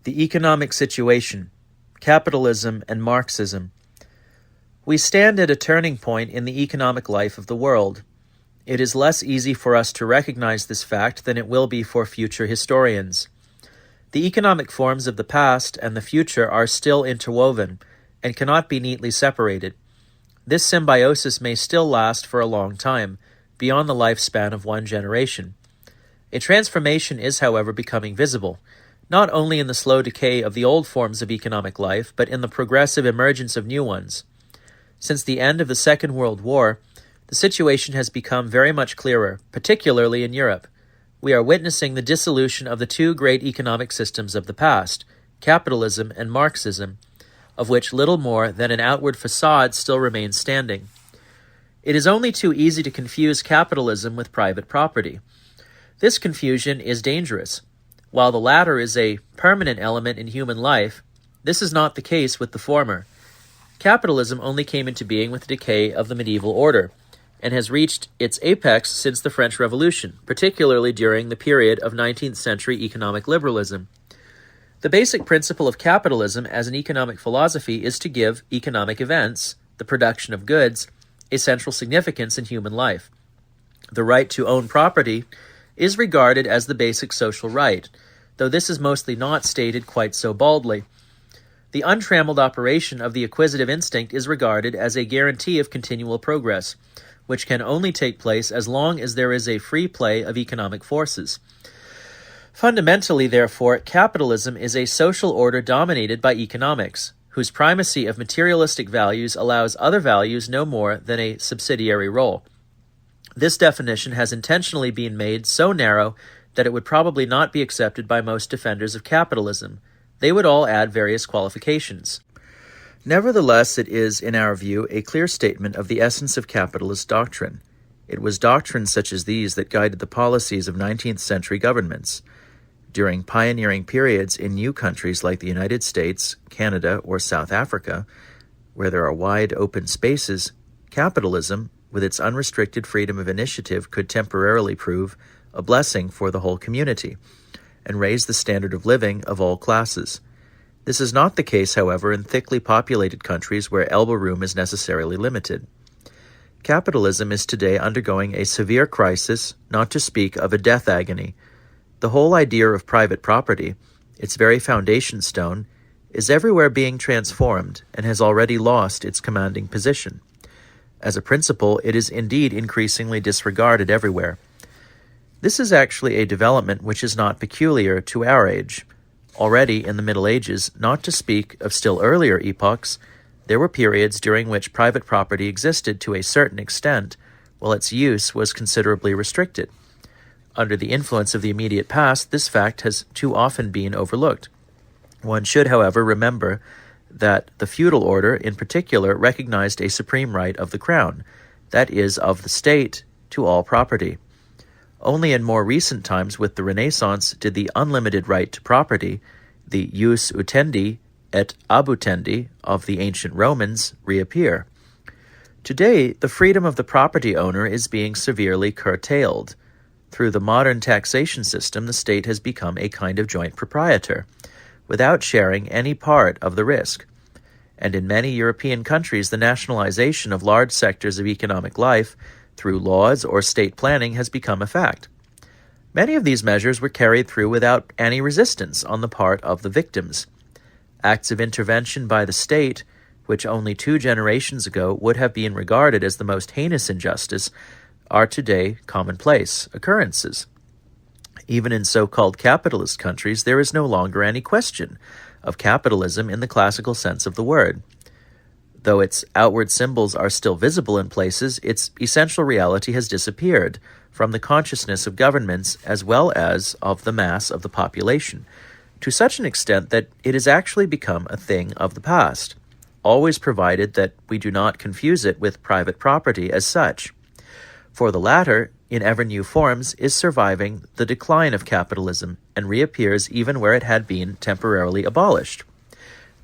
The economic situation, capitalism and Marxism. We stand at a turning point in the economic life of the world. It is less easy for us to recognize this fact than it will be for future historians. The economic forms of the past and the future are still interwoven and cannot be neatly separated. This symbiosis may still last for a long time, beyond the lifespan of one generation. A transformation is, however, becoming visible, not only in the slow decay of the old forms of economic life, but in the progressive emergence of new ones. Since the end of the Second World War, the situation has become very much clearer, particularly in Europe. We are witnessing the dissolution of the two great economic systems of the past, capitalism and Marxism, of which little more than an outward facade still remains standing. It is only too easy to confuse capitalism with private property. This confusion is dangerous. While the latter is a permanent element in human life, this is not the case with the former. Capitalism only came into being with the decay of the medieval order, and has reached its apex since the French Revolution, particularly during the period of 19th century economic liberalism. The basic principle of capitalism as an economic philosophy is to give economic events, the production of goods, a central significance in human life. The right to own property is regarded as the basic social right, though this is mostly not stated quite so baldly. The untrammeled operation of the acquisitive instinct is regarded as a guarantee of continual progress, which can only take place as long as there is a free play of economic forces. Fundamentally, therefore, capitalism is a social order dominated by economics, whose primacy of materialistic values allows other values no more than a subsidiary role. This definition has intentionally been made so narrow that it would probably not be accepted by most defenders of capitalism. They would all add various qualifications. Nevertheless, it is, in our view, a clear statement of the essence of capitalist doctrine. It was doctrines such as these that guided the policies of 19th century governments. During pioneering periods in new countries like the United States, Canada, or South Africa, where there are wide open spaces, capitalism, with its unrestricted freedom of initiative, could temporarily prove a blessing for the whole community and raise the standard of living of all classes. This is not the case, however, in thickly populated countries where elbow room is necessarily limited. Capitalism is today undergoing a severe crisis, not to speak of a death agony. The whole idea of private property, its very foundation stone, is everywhere being transformed and has already lost its commanding position. As a principle, it is indeed increasingly disregarded everywhere. This is actually a development which is not peculiar to our age. Already in the Middle Ages, not to speak of still earlier epochs, there were periods during which private property existed to a certain extent, while its use was considerably restricted. Under the influence of the immediate past, this fact has too often been overlooked. One should, however, remember that the feudal order in particular recognized a supreme right of the crown, that is, of the state, to all property. Only in more recent times with the Renaissance did the unlimited right to property, the jus utendi et abutendi of the ancient Romans, reappear. Today, the freedom of the property owner is being severely curtailed. Through the modern taxation system, the state has become a kind of joint proprietor, without sharing any part of the risk. And in many European countries, the nationalization of large sectors of economic life through laws or state planning has become a fact. Many of these measures were carried through without any resistance on the part of the victims. Acts of intervention by the state, which only 2 generations ago would have been regarded as the most heinous injustice, are today commonplace occurrences. Even in so-called capitalist countries, there is no longer any question of capitalism in the classical sense of the word. Though its outward symbols are still visible in places, its essential reality has disappeared from the consciousness of governments as well as of the mass of the population, to such an extent that it has actually become a thing of the past, always provided that we do not confuse it with private property as such. For the latter, in ever new forms, is surviving the decline of capitalism and reappears even where it had been temporarily abolished.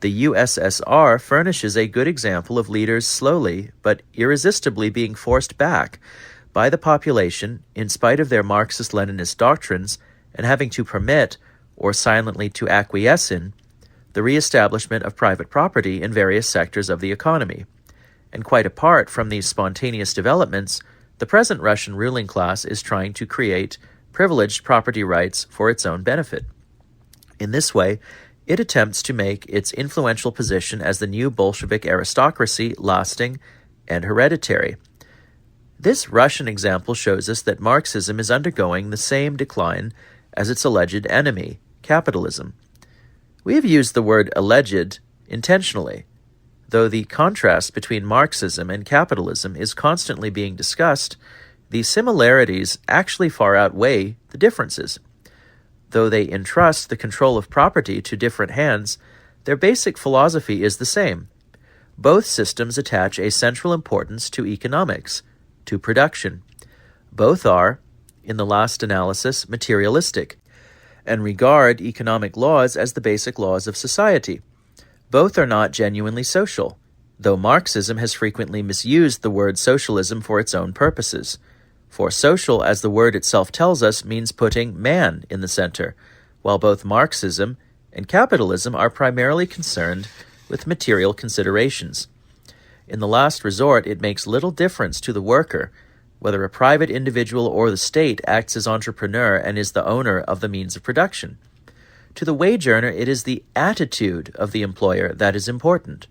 The USSR furnishes a good example of leaders slowly but irresistibly being forced back by the population in spite of their Marxist-Leninist doctrines and having to permit or silently to acquiesce in, the re-establishment of private property in various sectors of the economy. And quite apart from these spontaneous developments, the present Russian ruling class is trying to create privileged property rights for its own benefit. In this way, it attempts to make its influential position as the new Bolshevik aristocracy lasting and hereditary. This Russian example shows us that Marxism is undergoing the same decline as its alleged enemy, capitalism. We have used the word alleged intentionally, though the contrast between Marxism and capitalism is constantly being discussed. The similarities actually far outweigh the differences. Though they entrust the control of property to different hands, their basic philosophy is the same. Both systems attach a central importance to economics, to production. Both are, in the last analysis, materialistic, and regard economic laws as the basic laws of society. Both are not genuinely social, though Marxism has frequently misused the word socialism for its own purposes. For social, as the word itself tells us, means putting man in the center, while both Marxism and capitalism are primarily concerned with material considerations. In the last resort, it makes little difference to the worker whether a private individual or the state acts as entrepreneur and is the owner of the means of production. To the wage earner, it is the attitude of the employer that is important.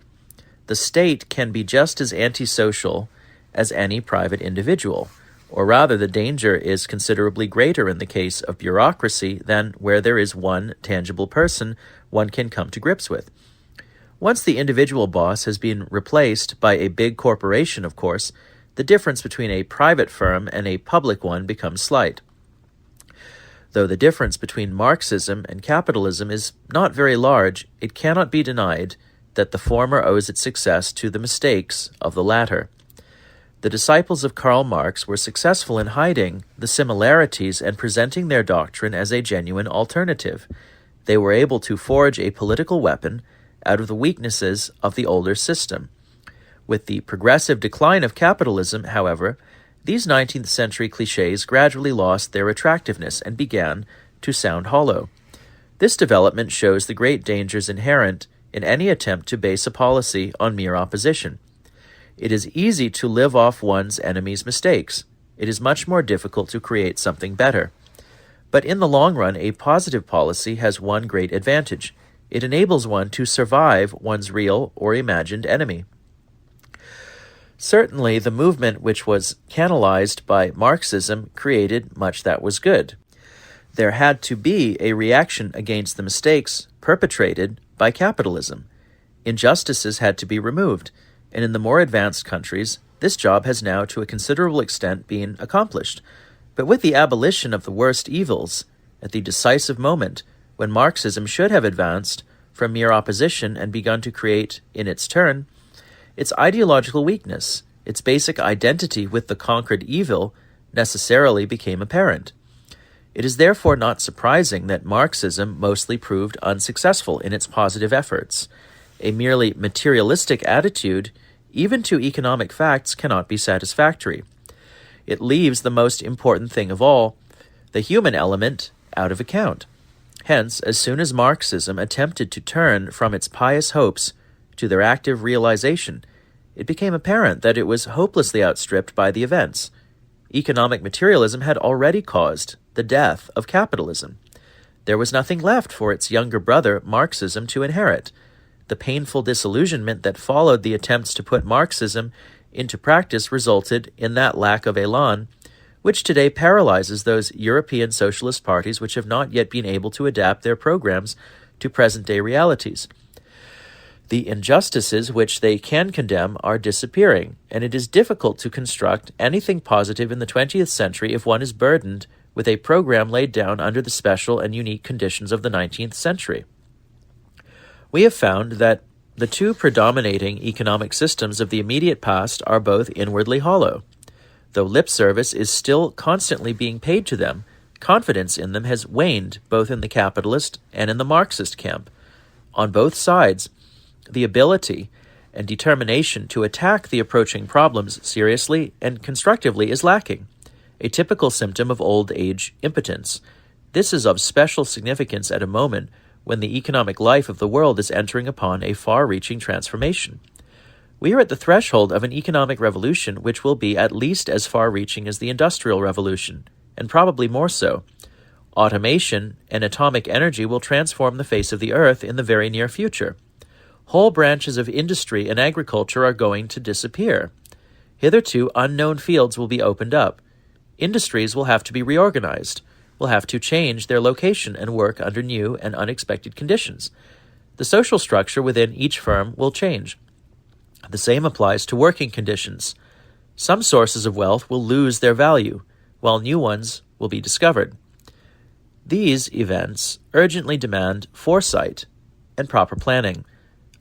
The state can be just as antisocial as any private individual, or rather the danger is considerably greater in the case of bureaucracy than where there is one tangible person one can come to grips with. Once the individual boss has been replaced by a big corporation, of course, the difference between a private firm and a public one becomes slight. Though the difference between Marxism and capitalism is not very large, it cannot be denied that the former owes its success to the mistakes of the latter. The disciples of Karl Marx were successful in hiding the similarities and presenting their doctrine as a genuine alternative. They were able to forge a political weapon out of the weaknesses of the older system. With the progressive decline of capitalism, however, these 19th century clichés gradually lost their attractiveness and began to sound hollow. This development shows the great dangers inherent in any attempt to base a policy on mere opposition. It is easy to live off one's enemy's mistakes. It is much more difficult to create something better. But in the long run, a positive policy has one great advantage. It enables one to survive one's real or imagined enemy. Certainly, the movement which was canalized by Marxism created much that was good. There had to be a reaction against the mistakes perpetrated by capitalism. Injustices had to be removed, and in the more advanced countries, this job has now to a considerable extent been accomplished. But with the abolition of the worst evils, at the decisive moment when Marxism should have advanced from mere opposition and begun to create, in its turn, its ideological weakness, its basic identity with the conquered evil, necessarily became apparent. It is therefore not surprising that Marxism mostly proved unsuccessful in its positive efforts. A merely materialistic attitude, even to economic facts, cannot be satisfactory. It leaves the most important thing of all, the human element, out of account. Hence, as soon as Marxism attempted to turn from its pious hopes to their active realization, it became apparent that it was hopelessly outstripped by the events. Economic materialism had already caused the death of capitalism. There was nothing left for its younger brother, Marxism, to inherit. The painful disillusionment that followed the attempts to put Marxism into practice resulted in that lack of elan, which today paralyzes those European socialist parties which have not yet been able to adapt their programs to present-day realities. The injustices which they can condemn are disappearing, and it is difficult to construct anything positive in the 20th century if one is burdened with a program laid down under the special and unique conditions of the 19th century. We have found that the two predominating economic systems of the immediate past are both inwardly hollow. Though lip service is still constantly being paid to them, confidence in them has waned both in the capitalist and in the Marxist camp. On both sides, the ability and determination to attack the approaching problems seriously and constructively is lacking, a typical symptom of old age impotence. This is of special significance at a moment when the economic life of the world is entering upon a far-reaching transformation. We are at the threshold of an economic revolution which will be at least as far-reaching as the Industrial Revolution, and probably more so. Automation and atomic energy will transform the face of the earth in the very near future. Whole branches of industry and agriculture are going to disappear. Hitherto unknown fields will be opened up. Industries will have to be reorganized, will have to change their location and work under new and unexpected conditions. The social structure within each firm will change. The same applies to working conditions. Some sources of wealth will lose their value, while new ones will be discovered. These events urgently demand foresight and proper planning.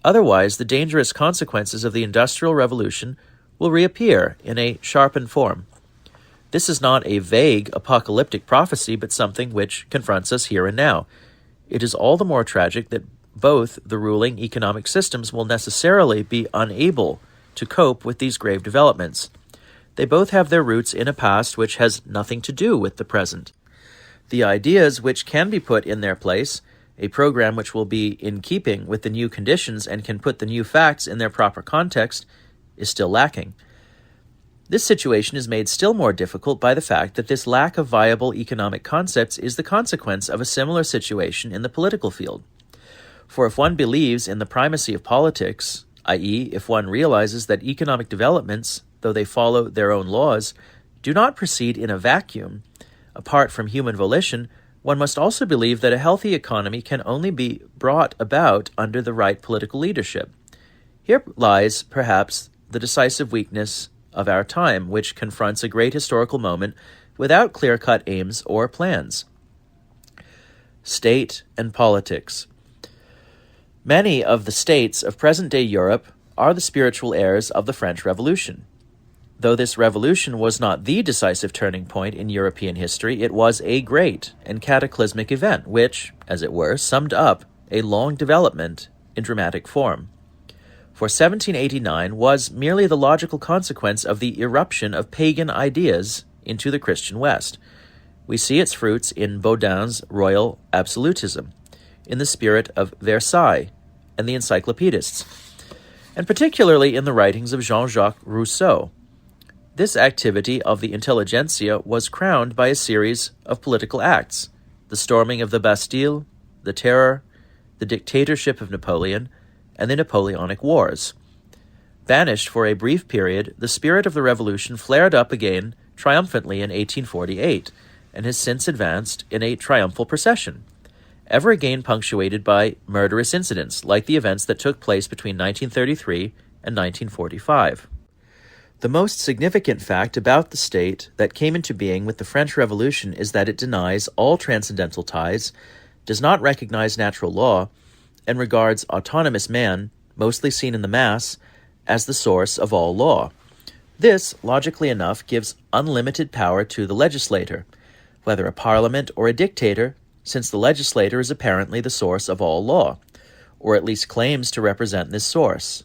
Otherwise, the dangerous consequences of the Industrial Revolution will reappear in a sharpened form. This is not a vague apocalyptic prophecy, but something which confronts us here and now. It is all the more tragic that both the ruling economic systems will necessarily be unable to cope with these grave developments. They both have their roots in a past which has nothing to do with the present. The ideas which can be put in their place, a program which will be in keeping with the new conditions and can put the new facts in their proper context, is still lacking. This situation is made still more difficult by the fact that this lack of viable economic concepts is the consequence of a similar situation in the political field. For if one believes in the primacy of politics, i.e., if one realizes that economic developments, though they follow their own laws, do not proceed in a vacuum, apart from human volition, one must also believe that a healthy economy can only be brought about under the right political leadership. Here lies, perhaps, the decisive weakness of our time, which confronts a great historical moment without clear-cut aims or plans. State and politics. Many of the states of present-day Europe are the spiritual heirs of the French Revolution. Though this revolution was not the decisive turning point in European history, it was a great and cataclysmic event which, as it were, summed up a long development in dramatic form. For 1789 was merely the logical consequence of the irruption of pagan ideas into the Christian West. We see its fruits in Baudin's royal absolutism, in the spirit of Versailles and the encyclopedists, and particularly in the writings of Jean-Jacques Rousseau. This activity of the intelligentsia was crowned by a series of political acts: the storming of the Bastille, the Terror, the dictatorship of Napoleon, and the Napoleonic Wars. Banished for a brief period, the spirit of the revolution flared up again triumphantly in 1848, and has since advanced in a triumphal procession, ever again punctuated by murderous incidents like the events that took place between 1933 and 1945. The most significant fact about the state that came into being with the French Revolution is that it denies all transcendental ties, does not recognize natural law, and regards autonomous man, mostly seen in the mass, as the source of all law. This, logically enough, gives unlimited power to the legislator, whether a parliament or a dictator, since the legislator is apparently the source of all law, or at least claims to represent this source.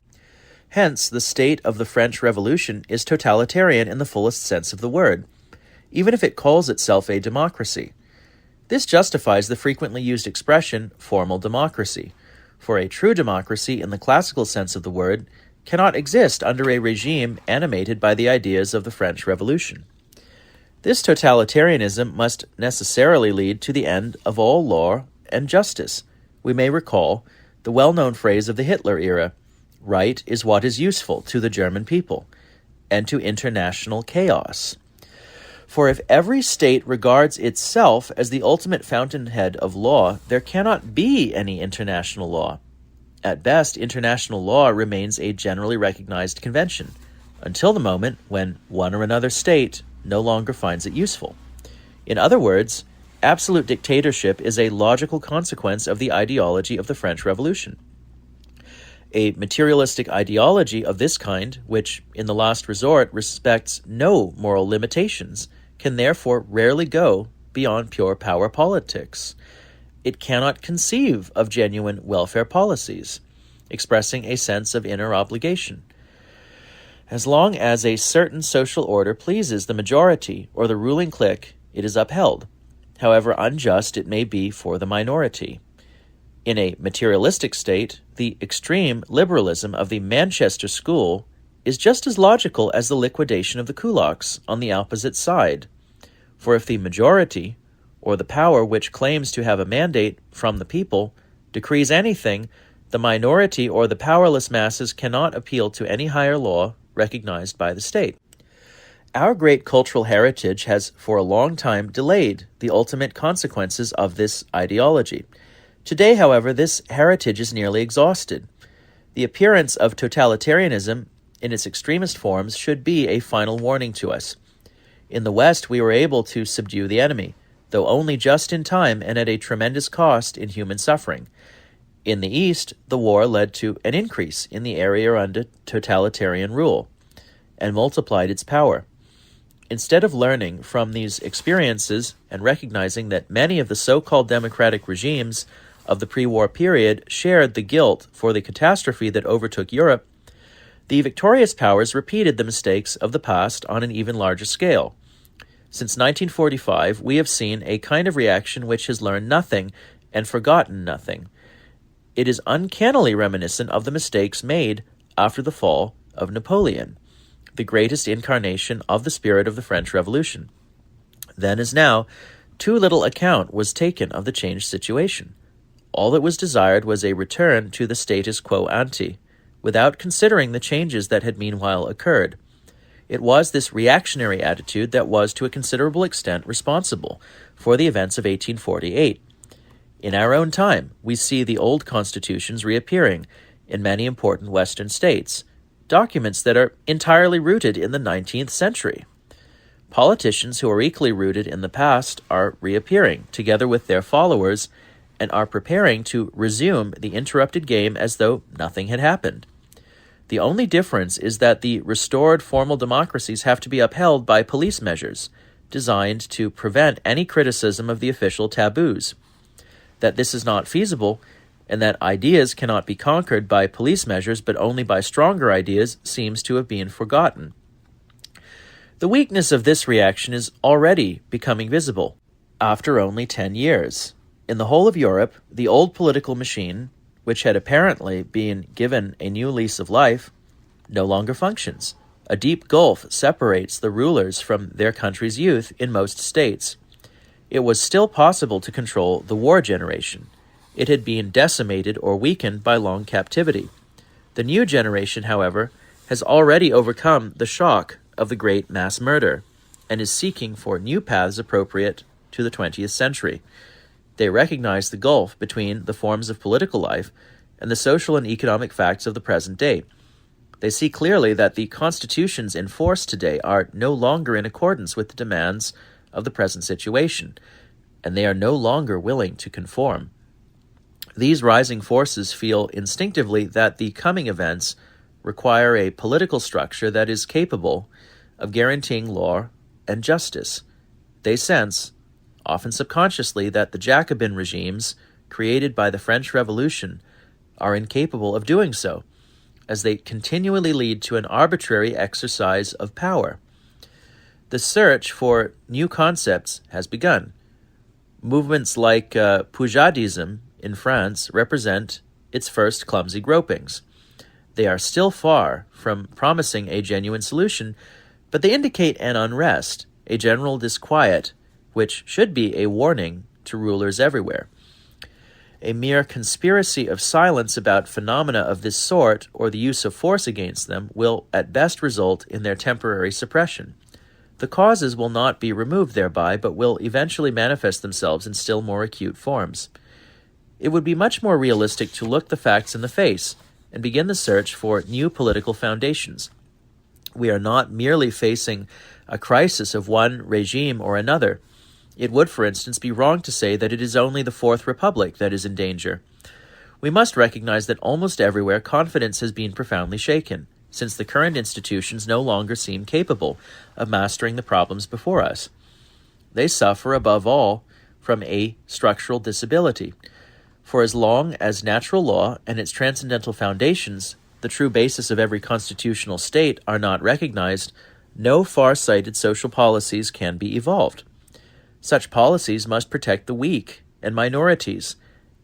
Hence, the state of the French Revolution is totalitarian in the fullest sense of the word, even if it calls itself a democracy. This justifies the frequently used expression, formal democracy, for a true democracy in the classical sense of the word cannot exist under a regime animated by the ideas of the French Revolution. This totalitarianism must necessarily lead to the end of all law and justice. We may recall the well-known phrase of the Hitler era, "Right is what is useful to the German people and to international chaos." For if every state regards itself as the ultimate fountainhead of law, there cannot be any international law. At best, international law remains a generally recognized convention, until the moment when one or another state no longer finds it useful. In other words, absolute dictatorship is a logical consequence of the ideology of the French Revolution. A materialistic ideology of this kind, which in the last resort respects no moral limitations, can therefore rarely go beyond pure power politics. It cannot conceive of genuine welfare policies, expressing a sense of inner obligation. As long as a certain social order pleases the majority or the ruling clique, it is upheld. however unjust it may be for the minority. In a materialistic state, the extreme liberalism of the Manchester School is just as logical as the liquidation of the kulaks on the opposite side. For if the majority, or the power which claims to have a mandate from the people, decrees anything, the minority or the powerless masses cannot appeal to any higher law recognized by the state. Our great cultural heritage has for a long time delayed the ultimate consequences of this ideology. Today, however, this heritage is nearly exhausted. The appearance of totalitarianism in its extremist forms should be a final warning to us. In the West, we were able to subdue the enemy, though only just in time and at a tremendous cost in human suffering. In the East, the war led to an increase in the area under totalitarian rule and multiplied its power. Instead of learning from these experiences and recognizing that many of the so-called democratic regimes of the pre-war period shared the guilt for the catastrophe that overtook Europe, the victorious powers repeated the mistakes of the past on an even larger scale. Since 1945, we have seen a kind of reaction which has learned nothing and forgotten nothing. It is uncannily reminiscent of the mistakes made after the fall of Napoleon, the greatest incarnation of the spirit of the French Revolution. Then as now, too little account was taken of the changed situation. All that was desired was a return to the status quo ante, without considering the changes that had meanwhile occurred. It was this reactionary attitude that was to a considerable extent responsible for the events of 1848. In our own time, we see the old constitutions reappearing in many important Western states, documents that are entirely rooted in the 19th century. Politicians who are equally rooted in the past are reappearing, together with their followers, and are preparing to resume the interrupted game as though nothing had happened. The only difference is that the restored formal democracies have to be upheld by police measures, designed to prevent any criticism of the official taboos. That this is not feasible, and that ideas cannot be conquered by police measures but only by stronger ideas, seems to have been forgotten. The weakness of this reaction is already becoming visible, after only 10 years. In the whole of Europe, the old political machine, which had apparently been given a new lease of life, no longer functions. A deep gulf separates the rulers from their country's youth in most states. It was still possible to control the war generation. It had been decimated or weakened by long captivity. The new generation, however, has already overcome the shock of the great mass murder and is seeking for new paths appropriate to the 20th century. They recognize the gulf between the forms of political life and the social and economic facts of the present day. They see clearly that the constitutions in force today are no longer in accordance with the demands of the present situation, and they are no longer willing to conform. These rising forces feel instinctively that the coming events require a political structure that is capable of guaranteeing law and justice. They sense, often subconsciously, that the Jacobin regimes created by the French Revolution are incapable of doing so, as they continually lead to an arbitrary exercise of power. The search for new concepts has begun. Movements like Poujadism in France represent its first clumsy gropings. They are still far from promising a genuine solution, but they indicate an unrest, a general disquiet, which should be a warning to rulers everywhere. A mere conspiracy of silence about phenomena of this sort, or the use of force against them, will at best result in their temporary suppression. The causes will not be removed thereby, but will eventually manifest themselves in still more acute forms. It would be much more realistic to look the facts in the face and begin the search for new political foundations. We are not merely facing a crisis of one regime or another. It would, for instance, be wrong to say that it is only the Fourth Republic that is in danger. We must recognize that almost everywhere confidence has been profoundly shaken, since the current institutions no longer seem capable of mastering the problems before us. They suffer, above all, from a structural disability. For as long as natural law and its transcendental foundations, the true basis of every constitutional state, are not recognized, no far-sighted social policies can be evolved. Such policies must protect the weak and minorities,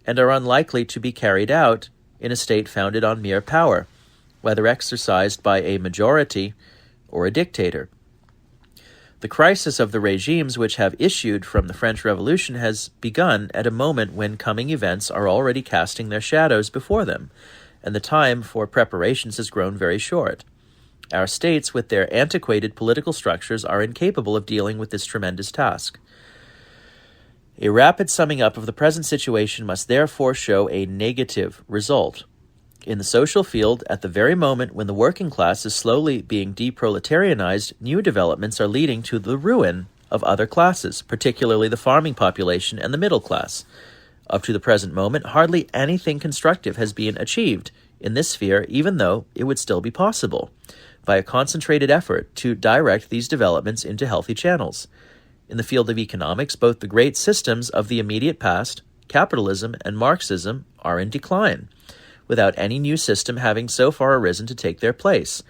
and are unlikely to be carried out in a state founded on mere power, whether exercised by a majority or a dictator. The crisis of the regimes which have issued from the French Revolution has begun at a moment when coming events are already casting their shadows before them, and the time for preparations has grown very short. Our states, with their antiquated political structures, are incapable of dealing with this tremendous task. A rapid summing up of the present situation must therefore show a negative result. In the social field, at the very moment when the working class is slowly being deproletarianized, new developments are leading to the ruin of other classes, particularly the farming population and the middle class. Up to the present moment, hardly anything constructive has been achieved in this sphere, even though it would still be possible, by a concentrated effort to direct these developments into healthy channels. In the field of economics, both the great systems of the immediate past, capitalism and Marxism, are in decline, without any new system having so far arisen to take their place.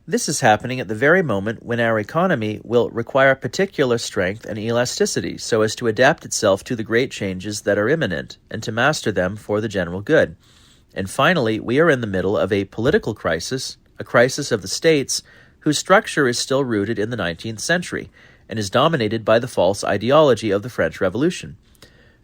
This is happening at the very moment when our economy will require particular strength and elasticity so as to adapt itself to the great changes that are imminent and to master them for the general good. And finally, we are in the middle of a political crisis, a crisis of the states whose structure is still rooted in the 19th century and is dominated by the false ideology of the French Revolution.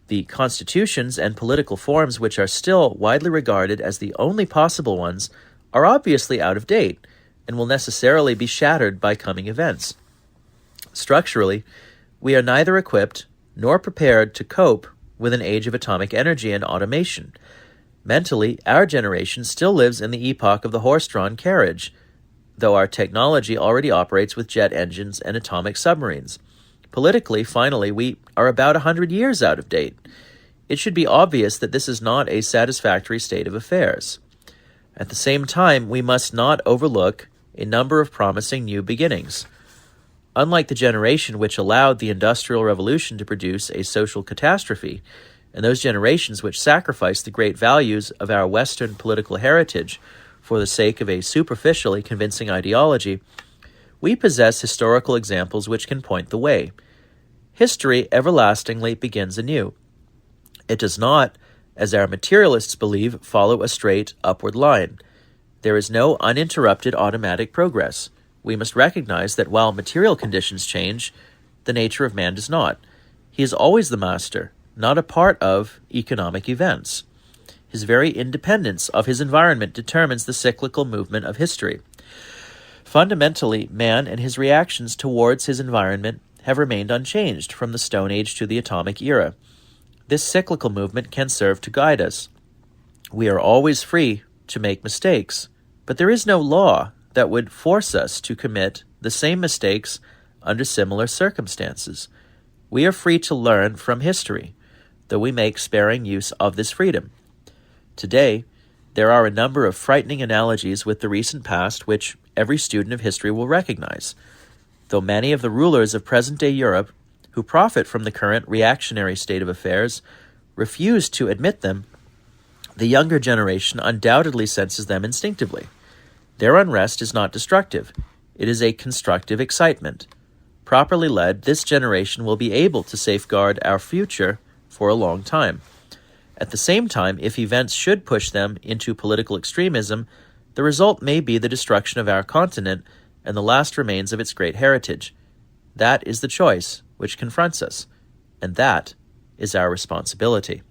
The constitutions and political forms which are still widely regarded as the only possible ones are obviously out of date and will necessarily be shattered by coming events. Structurally, we are neither equipped nor prepared to cope with an age of atomic energy and automation. Mentally, our generation still lives in the epoch of the horse-drawn carriage, though our technology already operates with jet engines and atomic submarines. Politically, finally, we are about 100 years out of date. It should be obvious that this is not a satisfactory state of affairs. At the same time, we must not overlook a number of promising new beginnings. Unlike the generation which allowed the Industrial Revolution to produce a social catastrophe, and those generations which sacrificed the great values of our Western political heritage for the sake of a superficially convincing ideology, we possess historical examples which can point the way. History everlastingly begins anew. It does not, as our materialists believe, follow a straight upward line. There is no uninterrupted automatic progress. We must recognize that while material conditions change, the nature of man does not. He is always the master, not a part of economic events. His very independence of his environment determines the cyclical movement of history. Fundamentally, man and his reactions towards his environment have remained unchanged from the Stone Age to the atomic era. This cyclical movement can serve to guide us. We are always free to make mistakes, but there is no law that would force us to commit the same mistakes under similar circumstances. We are free to learn from history, though we make sparing use of this freedom. Today, there are a number of frightening analogies with the recent past which every student of history will recognize. Though many of the rulers of present-day Europe, who profit from the current reactionary state of affairs, refuse to admit them, the younger generation undoubtedly senses them instinctively. Their unrest is not destructive. It is a constructive excitement. Properly led, this generation will be able to safeguard our future for a long time. At the same time, if events should push them into political extremism, the result may be the destruction of our continent and the last remains of its great heritage. That is the choice which confronts us, and that is our responsibility.